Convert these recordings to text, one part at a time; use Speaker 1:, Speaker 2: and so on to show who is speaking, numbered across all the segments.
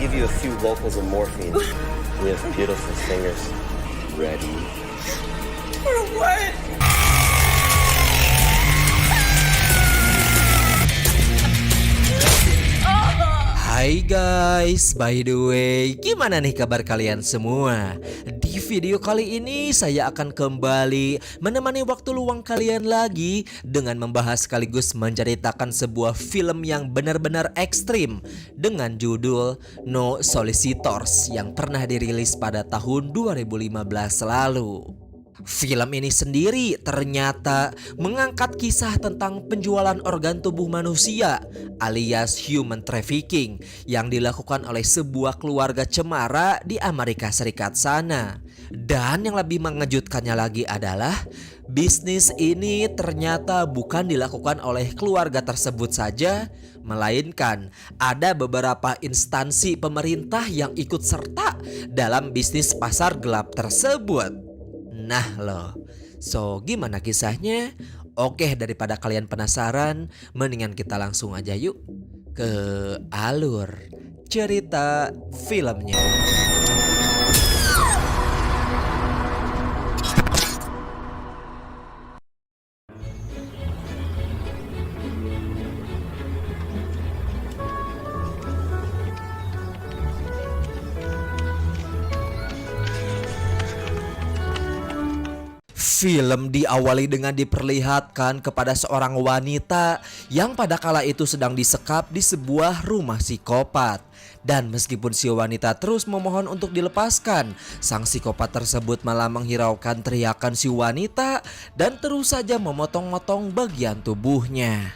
Speaker 1: give you a few vocals of morphine. We have beautiful singers. Ready?
Speaker 2: For what?
Speaker 3: Hai guys, by the way, gimana nih kabar kalian semua? Di video kali ini saya akan kembali menemani waktu luang kalian lagi dengan membahas sekaligus menceritakan sebuah film yang benar-benar ekstrim dengan judul No Solicitors yang pernah dirilis pada tahun 2015 lalu. Film ini sendiri ternyata mengangkat kisah tentang penjualan organ tubuh manusia alias human trafficking yang dilakukan oleh sebuah keluarga cemara di Amerika Serikat sana. Dan yang lebih mengejutkannya lagi adalah bisnis ini ternyata bukan dilakukan oleh keluarga tersebut saja, melainkan ada beberapa instansi pemerintah yang ikut serta dalam bisnis pasar gelap tersebut. Nah loh, so gimana kisahnya? Oke, daripada kalian penasaran, mendingan kita langsung aja yuk ke alur cerita filmnya. Film diawali dengan diperlihatkan kepada seorang wanita yang pada kala itu sedang disekap di sebuah rumah psikopat. Dan meskipun si wanita terus memohon untuk dilepaskan, sang psikopat tersebut malah menghiraukan teriakan si wanita dan terus saja memotong-motong bagian tubuhnya.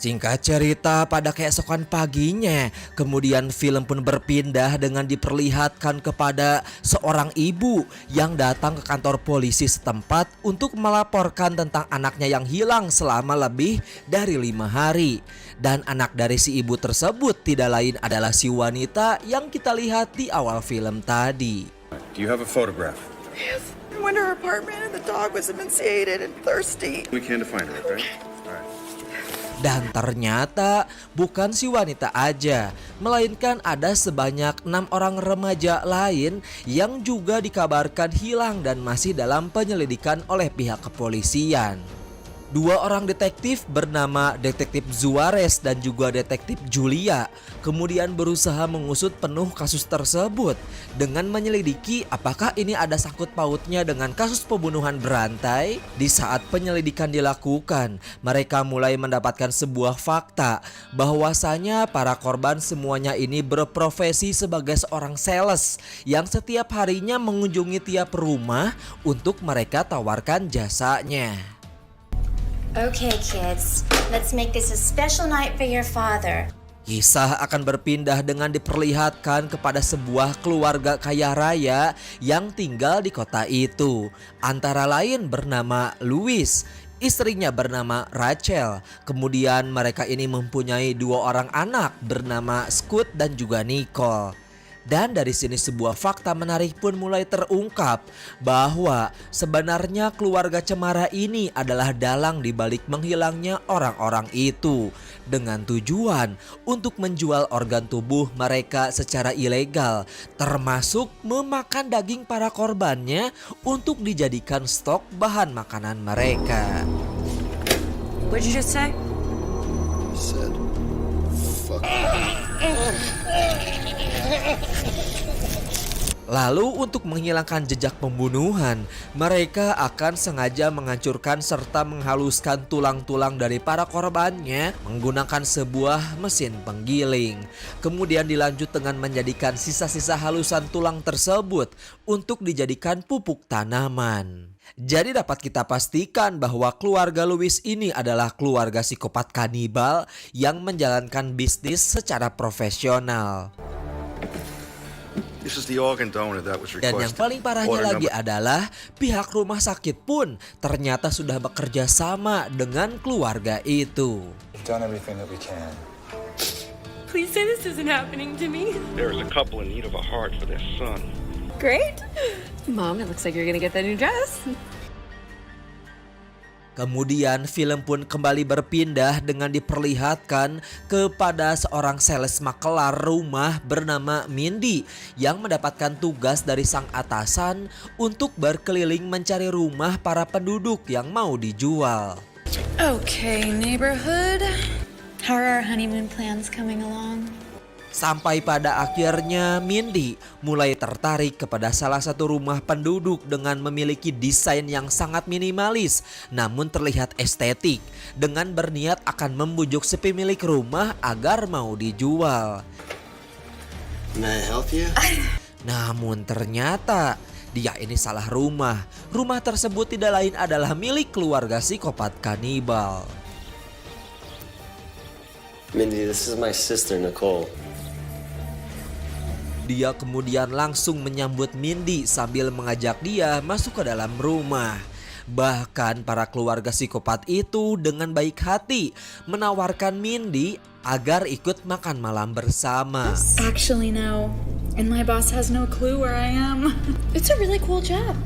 Speaker 3: Singkat cerita, pada keesokan paginya, kemudian film pun berpindah dengan diperlihatkan kepada seorang ibu yang datang ke kantor polisi setempat untuk melaporkan tentang anaknya yang hilang selama lebih dari 5 hari. Dan anak dari si ibu tersebut tidak lain adalah si wanita yang kita lihat di awal film tadi.
Speaker 4: Do you have a photograph?
Speaker 2: Yes. I went to her apartment and the dog was emaciated and thirsty.
Speaker 4: We can to find her, okay? All right.
Speaker 3: Dan ternyata bukan si wanita aja, melainkan ada sebanyak 6 orang remaja lain yang juga dikabarkan hilang dan masih dalam penyelidikan oleh pihak kepolisian. 2 orang detektif bernama Detektif Juarez dan juga Detektif Julia kemudian berusaha mengusut penuh kasus tersebut dengan menyelidiki apakah ini ada sangkut pautnya dengan kasus pembunuhan berantai. Di saat penyelidikan dilakukan, mereka mulai mendapatkan sebuah fakta bahwasanya para korban semuanya ini berprofesi sebagai seorang sales yang setiap harinya mengunjungi tiap rumah untuk mereka tawarkan jasanya.
Speaker 5: Okay, kids, let's make this a special night for your father.
Speaker 3: Kisah akan berpindah dengan diperlihatkan kepada sebuah keluarga kaya raya yang tinggal di kota itu. Antara lain bernama Louis, istrinya bernama Rachel. Kemudian mereka ini mempunyai 2 orang anak bernama Scott dan juga Nicole. Dan dari sini sebuah fakta menarik pun mulai terungkap bahwa sebenarnya keluarga cemara ini adalah dalang di balik menghilangnya orang-orang itu dengan tujuan untuk menjual organ tubuh mereka secara ilegal, termasuk memakan daging para korbannya untuk dijadikan stok bahan makanan mereka.
Speaker 5: What'd you just say?
Speaker 4: Said, fuck.
Speaker 3: Lalu untuk menghilangkan jejak pembunuhan, mereka akan sengaja menghancurkan serta menghaluskan tulang-tulang dari para korbannya menggunakan sebuah mesin penggiling. Kemudian dilanjut dengan menjadikan sisa-sisa halusan tulang tersebut untuk dijadikan pupuk tanaman. Jadi dapat kita pastikan bahwa keluarga Louis ini adalah keluarga psikopat kanibal yang menjalankan bisnis secara profesional.
Speaker 4: This is the organ donor that was
Speaker 3: Dan
Speaker 4: requested.
Speaker 3: yang paling parahnya
Speaker 4: Order
Speaker 3: lagi
Speaker 4: number-
Speaker 3: adalah pihak rumah sakit pun ternyata sudah bekerja sama dengan keluarga itu.
Speaker 6: We've done everything that we can.
Speaker 5: Please say this isn't happening to me.
Speaker 7: There is a couple in need of a heart for their son.
Speaker 5: Great. Mom, it looks like you're gonna get that new dress.
Speaker 3: Kemudian film pun kembali berpindah dengan diperlihatkan kepada seorang sales makelar rumah bernama Mindy yang mendapatkan tugas dari sang atasan untuk berkeliling mencari rumah para penduduk yang mau dijual.
Speaker 2: Okay, neighborhood.
Speaker 5: How are our honeymoon plans coming along?
Speaker 3: Sampai pada akhirnya Mindy mulai tertarik kepada salah satu rumah penduduk dengan memiliki desain yang sangat minimalis namun terlihat estetik dengan berniat akan membujuk si pemilik rumah agar mau dijual.
Speaker 1: May I help you?
Speaker 3: Namun ternyata dia ini salah rumah. Rumah tersebut tidak lain adalah milik keluarga psikopat kanibal.
Speaker 1: Mindy, this is my sister, Nicole.
Speaker 3: Dia kemudian langsung menyambut Mindy sambil mengajak dia masuk ke dalam rumah. Bahkan para keluarga psikopat itu dengan baik hati menawarkan Mindy agar ikut makan malam bersama.
Speaker 8: Actually, no. And my boss has no clue where I am. It's a really cool job.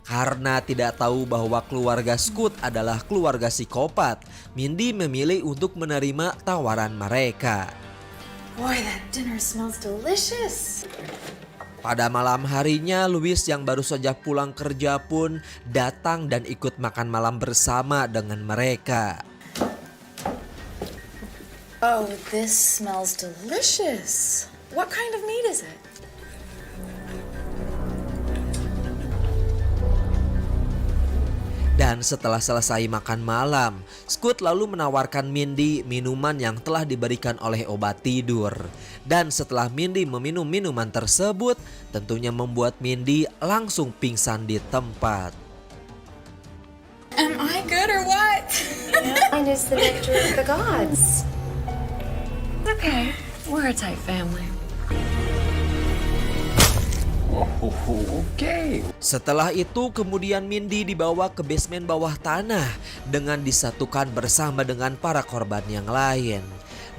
Speaker 3: Karena tidak tahu bahwa keluarga Scoot adalah keluarga psikopat, Mindy memilih untuk menerima tawaran mereka.
Speaker 5: Boy, that dinner smells delicious.
Speaker 3: Pada malam harinya, Louis yang baru saja pulang kerja pun datang dan ikut makan malam bersama dengan mereka.
Speaker 5: Oh, this smells delicious. What kind of meat is it?
Speaker 3: Dan setelah selesai makan malam, Scoot lalu menawarkan Mindy minuman yang telah diberikan oleh obat tidur. Dan setelah Mindy meminum minuman tersebut, tentunya membuat Mindy langsung pingsan di tempat.
Speaker 8: Am I good or what?
Speaker 5: Mine is the nectar of the gods.
Speaker 8: Okay, we're a tight family.
Speaker 3: Setelah itu kemudian Mindy dibawa ke basement bawah tanah dengan disatukan bersama dengan para korban yang lain.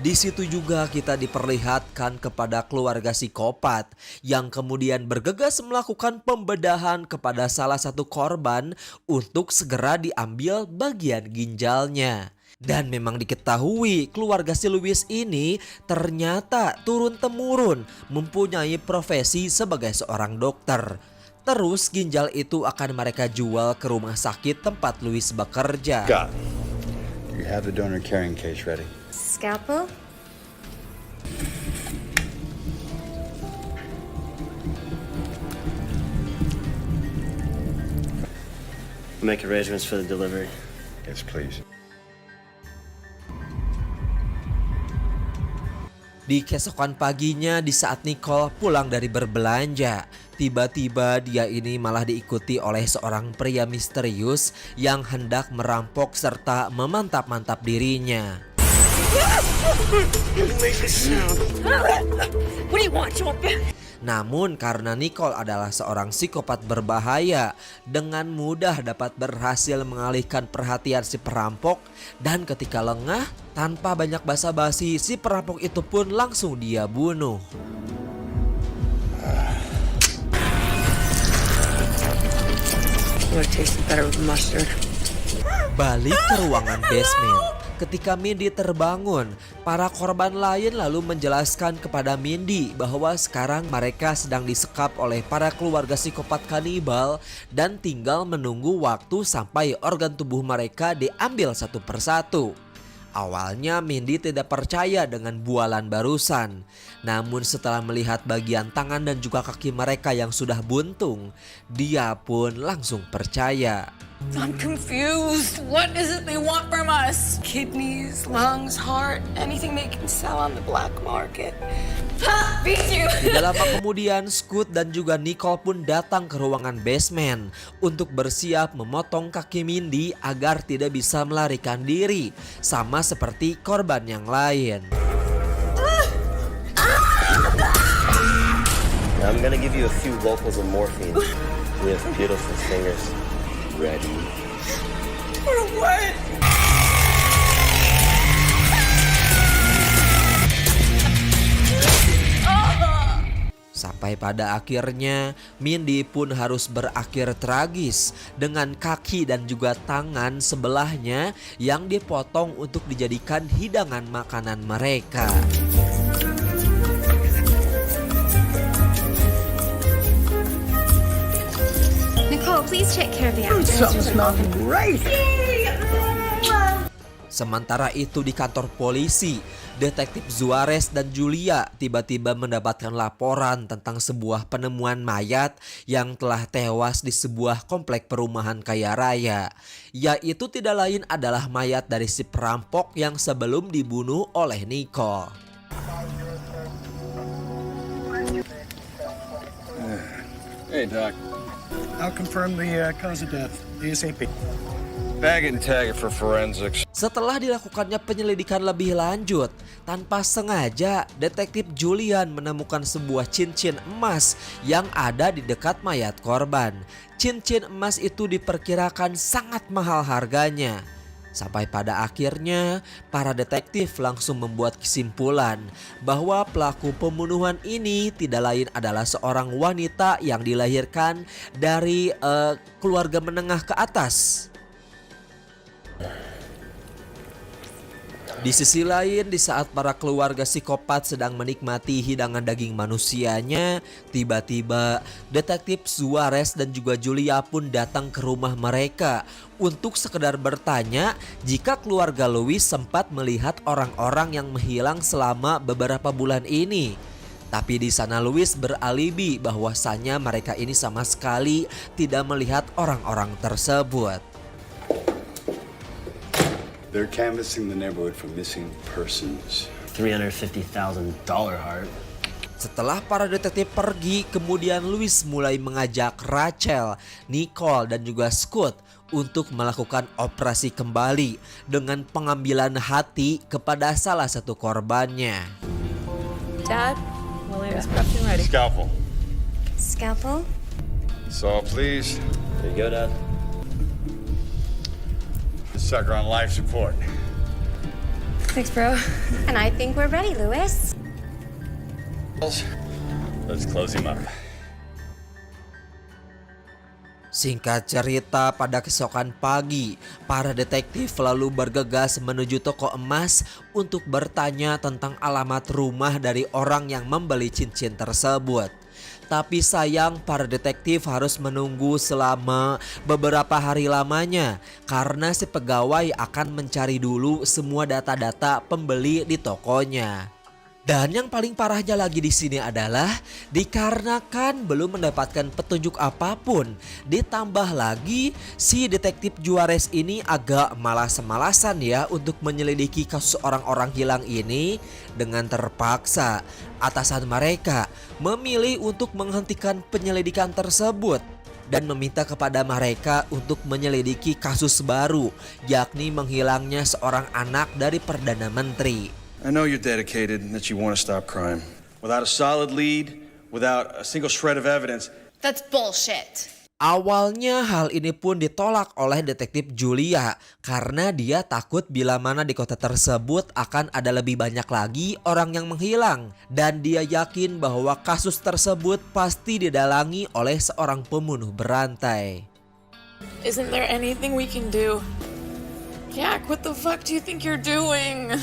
Speaker 3: Di situ juga kita diperlihatkan kepada keluarga psikopat yang kemudian bergegas melakukan pembedahan kepada salah satu korban untuk segera diambil bagian ginjalnya. Dan memang diketahui keluarga si Louis ini ternyata turun-temurun mempunyai profesi sebagai seorang dokter. Terus ginjal itu akan mereka jual ke rumah sakit tempat Louis bekerja.
Speaker 4: Got it. You have the donor carrying case ready.
Speaker 5: Scalpel?
Speaker 1: Make arrangements for the delivery.
Speaker 4: Yes, please.
Speaker 3: Di keesokan paginya di saat Nicole pulang dari berbelanja, tiba-tiba dia ini malah diikuti oleh seorang pria misterius yang hendak merampok serta memantap-mantap dirinya. Namun karena Nicole adalah seorang psikopat berbahaya, dengan mudah dapat berhasil mengalihkan perhatian si perampok dan ketika lengah, tanpa banyak basa-basi si perampok itu pun langsung dia bunuh. Balik ke ruangan basement. Ketika Mindy terbangun, para korban lain lalu menjelaskan kepada Mindy bahwa sekarang mereka sedang disekap oleh para keluarga psikopat kanibal dan tinggal menunggu waktu sampai organ tubuh mereka diambil satu persatu. Awalnya Mindy tidak percaya dengan bualan barusan. Namun setelah melihat bagian tangan dan juga kaki mereka yang sudah buntung, dia pun langsung percaya.
Speaker 8: I'm confused. What is it they want from us? Kidneys, lungs, heart, anything they can sell on the black market. Ha! Beat you!
Speaker 3: Tidak lama kemudian, Scoot dan juga Nicole pun datang ke ruangan basement untuk bersiap memotong kaki Mindy agar tidak bisa melarikan diri, sama seperti korban yang lain.
Speaker 1: Now I'm gonna give you a few vocals of morphine. We have beautiful singers. Ready?
Speaker 2: For what?
Speaker 3: Sampai pada akhirnya Mindy pun harus berakhir tragis dengan kaki dan juga tangan sebelahnya yang dipotong untuk dijadikan hidangan makanan mereka.
Speaker 5: Nicole, please take care of the actors.
Speaker 3: Sementara itu di kantor polisi, Detektif Juarez dan Julia tiba-tiba mendapatkan laporan tentang sebuah penemuan mayat yang telah tewas di sebuah komplek perumahan kaya raya. Yaitu tidak lain adalah mayat dari si perampok yang sebelum dibunuh oleh Nicole.
Speaker 4: Hey, Doc.
Speaker 6: I'll confirm the cause of death ASAP.
Speaker 4: Bag it and tag it for forensics.
Speaker 3: Setelah dilakukannya penyelidikan lebih lanjut, tanpa sengaja Detektif Julian menemukan sebuah cincin emas yang ada di dekat mayat korban. Cincin emas itu diperkirakan sangat mahal harganya. Sampai pada akhirnya para detektif langsung membuat kesimpulan bahwa pelaku pembunuhan ini tidak lain adalah seorang wanita yang dilahirkan dari keluarga menengah ke atas. Di sisi lain, di saat para keluarga psikopat sedang menikmati hidangan daging manusianya, tiba-tiba Detektif Juarez dan juga Julia pun datang ke rumah mereka untuk sekedar bertanya jika keluarga Louis sempat melihat orang-orang yang menghilang selama beberapa bulan ini. Tapi di sana Louis beralibi bahwasannya mereka ini sama sekali tidak melihat orang-orang tersebut.
Speaker 6: They're canvassing the neighborhood for missing persons.
Speaker 1: $350,000 heart.
Speaker 3: Setelah para detektif pergi, kemudian Louis mulai mengajak Rachel, Nicole dan juga Scott untuk melakukan operasi kembali dengan pengambilan hati kepada salah satu korbannya.
Speaker 8: Dad, William's prepped and ready.
Speaker 4: Scalpel.
Speaker 5: Scalpel?
Speaker 4: So please,
Speaker 1: There you go, Dad.
Speaker 4: this sucker on life support.
Speaker 8: Thanks, bro.
Speaker 5: And I think we're ready, Louis.
Speaker 4: Let's close him up.
Speaker 3: Singkat cerita, pada keesokan pagi, para detektif lalu bergegas menuju toko emas untuk bertanya tentang alamat rumah dari orang yang membeli cincin tersebut. Tapi sayang, para detektif harus menunggu selama beberapa hari lamanya karena si pegawai akan mencari dulu semua data-data pembeli di tokonya. Dan yang paling parahnya lagi di sini adalah dikarenakan belum mendapatkan petunjuk apapun, ditambah lagi si detektif Juarez ini agak malas-malasan ya untuk menyelidiki kasus orang-orang hilang ini. Dengan terpaksa atasan mereka memilih untuk menghentikan penyelidikan tersebut dan meminta kepada mereka untuk menyelidiki kasus baru, yakni menghilangnya seorang anak dari Perdana Menteri.
Speaker 4: I know you're dedicated and that you want to stop crime. Without a solid lead, without a single shred of evidence.
Speaker 8: That's bullshit.
Speaker 3: Awalnya hal ini pun ditolak oleh detektif Julia karena dia takut bila mana di kota tersebut akan ada lebih banyak lagi orang yang menghilang. Dan dia yakin bahwa kasus tersebut pasti didalangi oleh seorang pembunuh berantai.
Speaker 8: Isn't there anything we can do? Jack, what the fuck do you think you're doing?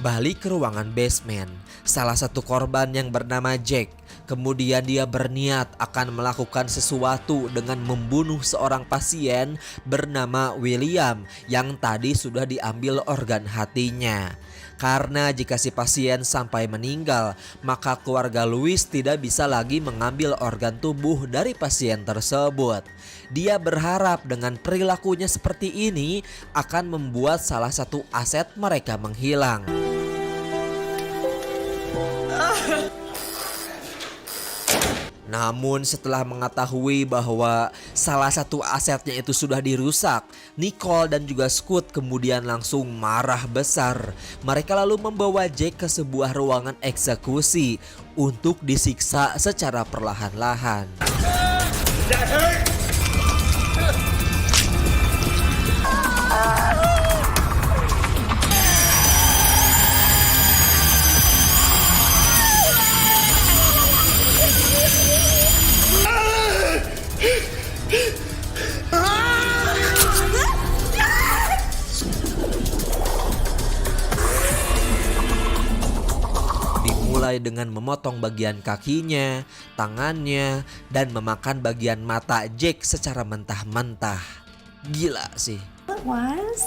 Speaker 3: Balik ke ruangan basement, salah satu korban yang bernama Jack, kemudian dia berniat akan melakukan sesuatu dengan membunuh seorang pasien bernama William yang tadi sudah diambil organ hatinya. Karena jika si pasien sampai meninggal, maka keluarga Louis tidak bisa lagi mengambil organ tubuh dari pasien tersebut. Dia berharap dengan perilakunya seperti ini akan membuat salah satu aset mereka menghilang. Namun setelah mengetahui bahwa salah satu asetnya itu sudah dirusak, Nicole dan juga Scott kemudian langsung marah besar. Mereka lalu membawa Jack ke sebuah ruangan eksekusi untuk disiksa secara perlahan-lahan. selesai dengan memotong bagian kakinya, tangannya, dan memakan bagian mata Jake secara mentah-mentah. Gila sih.
Speaker 5: It was.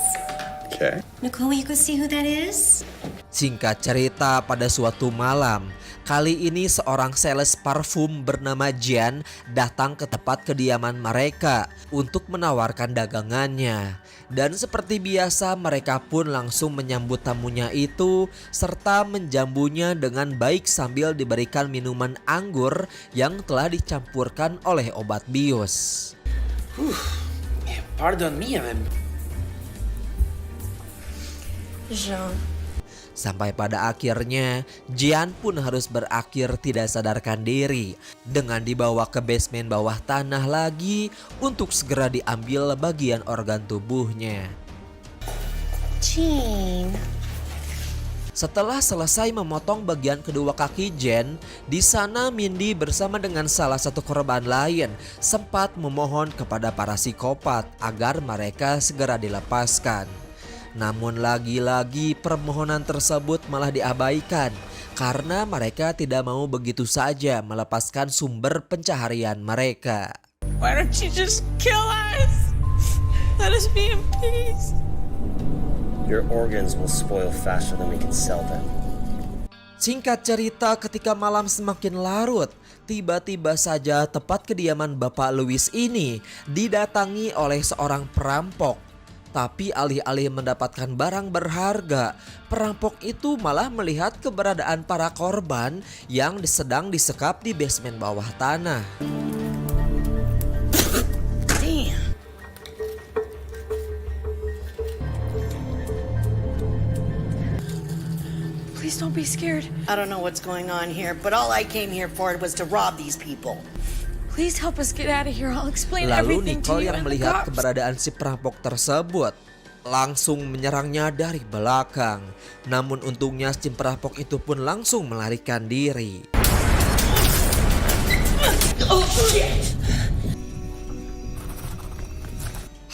Speaker 6: Okay.
Speaker 5: Nicole, you could see who that is?
Speaker 3: Singkat cerita, pada suatu malam, kali ini seorang sales parfum bernama Jan datang ke tempat kediaman mereka untuk menawarkan dagangannya. Dan seperti biasa mereka pun langsung menyambut tamunya itu serta menjamunya dengan baik sambil diberikan minuman anggur yang telah dicampurkan oleh obat bius.
Speaker 9: Pardon me,
Speaker 5: Jean.
Speaker 3: Sampai pada akhirnya Jian pun harus berakhir tidak sadarkan diri dengan dibawa ke basement bawah tanah lagi untuk segera diambil bagian organ tubuhnya.
Speaker 5: Jean.
Speaker 3: Setelah selesai memotong bagian kedua kaki Jen, di sana Mindy bersama dengan salah satu korban lain sempat memohon kepada para psikopat agar mereka segera dilepaskan. Namun lagi-lagi permohonan tersebut malah diabaikan karena mereka tidak mau begitu saja melepaskan sumber pencaharian mereka.
Speaker 8: Why don't you just kill us? Let us be in peace.
Speaker 1: Your organs will spoil faster than we can sell them.
Speaker 3: Singkat cerita, ketika malam semakin larut, tiba-tiba saja tempat kediaman Bapak Louis ini didatangi oleh seorang perampok. Tapi alih-alih mendapatkan barang berharga, perampok itu malah melihat keberadaan para korban yang sedang disekap di basement bawah tanah.
Speaker 8: Damn. Please don't be scared.
Speaker 9: I don't know what's going on here, but all I came here for was to rob these people.
Speaker 8: Please help us get out of here. I'll explain
Speaker 3: Lalu
Speaker 8: everything to
Speaker 3: Nicole
Speaker 8: you
Speaker 3: yang
Speaker 8: and the
Speaker 3: melihat
Speaker 8: cops.
Speaker 3: keberadaan si perampok tersebut langsung menyerangnya dari belakang. Namun untungnya si perampok itu pun langsung melarikan diri.
Speaker 8: Oh shit!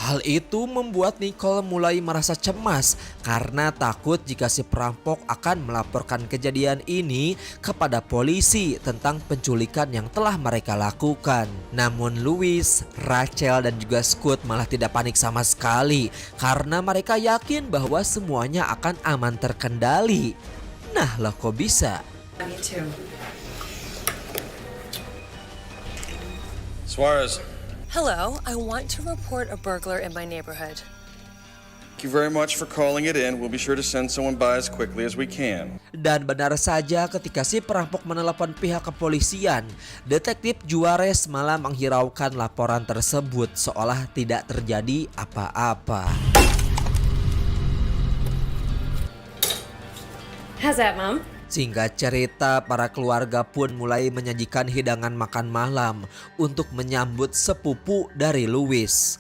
Speaker 3: Hal itu membuat Nicole mulai merasa cemas karena takut jika si perampok akan melaporkan kejadian ini kepada polisi tentang penculikan yang telah mereka lakukan. Namun Louis, Rachel dan juga Scott malah tidak panik sama sekali karena mereka yakin bahwa semuanya akan aman terkendali. Nah lah kok bisa?
Speaker 8: Me too.
Speaker 4: Suarez,
Speaker 10: Hello, I want to report a burglar in my neighborhood.
Speaker 4: thank you very much for calling it in. We'll be sure to send someone by as quickly as we can.
Speaker 3: Dan benar saja ketika si perampok menelepon pihak kepolisian, Detektif Juarez malah menghiraukan laporan tersebut seolah tidak terjadi apa-apa.
Speaker 10: How's that, Mom?
Speaker 3: Singkat cerita, para keluarga pun mulai menyajikan hidangan makan malam untuk menyambut sepupu dari Louis.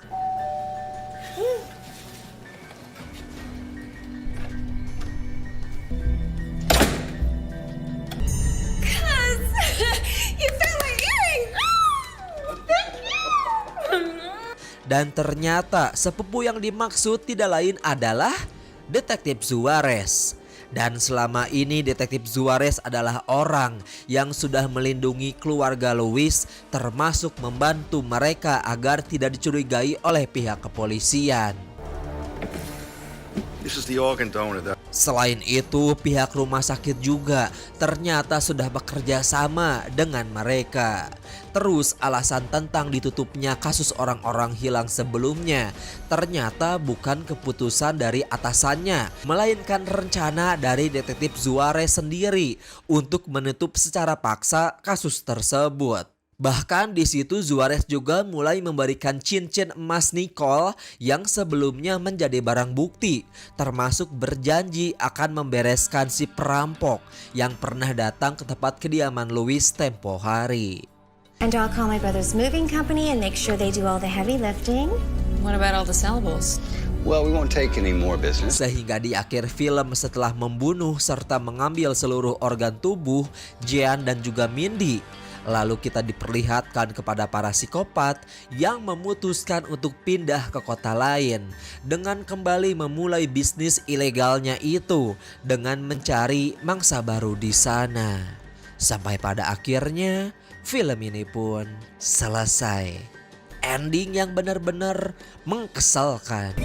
Speaker 8: You found my earring. Thank you.
Speaker 3: Dan ternyata sepupu yang dimaksud tidak lain adalah Detektif Juarez. Dan selama ini Detektif Juarez adalah orang yang sudah melindungi keluarga Louis, termasuk membantu mereka agar tidak dicurigai oleh pihak kepolisian.
Speaker 4: This is the organ donor that...
Speaker 3: Selain itu, pihak rumah sakit juga ternyata sudah bekerja sama dengan mereka. Terus alasan tentang ditutupnya kasus orang-orang hilang sebelumnya ternyata bukan keputusan dari atasannya, melainkan rencana dari Detektif Juarez sendiri untuk menutup secara paksa kasus tersebut. Bahkan di situ Juarez juga mulai memberikan cincin emas Nicole yang sebelumnya menjadi barang bukti, termasuk berjanji akan membereskan si perampok yang pernah datang ke tempat kediaman Louis tempo hari.
Speaker 5: And I'll call my brother's moving company and make sure they do all the heavy lifting.
Speaker 10: What about all the sallables?
Speaker 6: Well, we won't take any more business.
Speaker 3: Sehingga di akhir film setelah membunuh serta mengambil seluruh organ tubuh Jean dan juga Mindy, lalu kita diperlihatkan kepada para psikopat yang memutuskan untuk pindah ke kota lain dengan kembali memulai bisnis ilegalnya itu dengan mencari mangsa baru di sana. Sampai pada akhirnya film ini pun selesai. Ending yang benar-benar mengesalkan.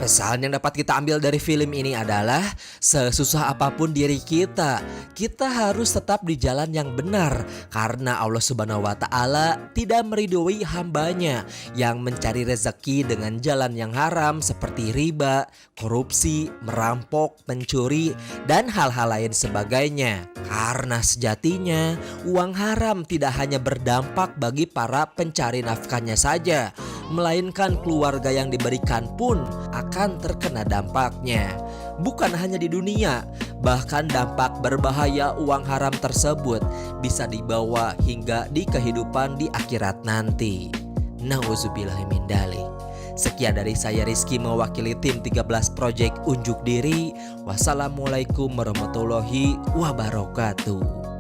Speaker 3: Pesan yang dapat kita ambil dari film ini adalah sesusah apapun diri kita harus tetap di jalan yang benar karena Allah Subhanahu wa Ta'ala tidak meridhoi hambanya yang mencari rezeki dengan jalan yang haram seperti riba, korupsi, merampok, mencuri, dan hal-hal lain sebagainya. Karena sejatinya uang haram tidak hanya berdampak bagi para pencari nafkahnya saja, melainkan keluarga yang diberikan pun akan terkena dampaknya. Bukan hanya di dunia, bahkan dampak berbahaya uang haram tersebut bisa dibawa hingga di kehidupan di akhirat nanti. Nauzubillahi min dzalik. Sekian dari saya Rizky mewakili tim 13 Project Unjuk Diri. Wassalamualaikum warahmatullahi wabarakatuh.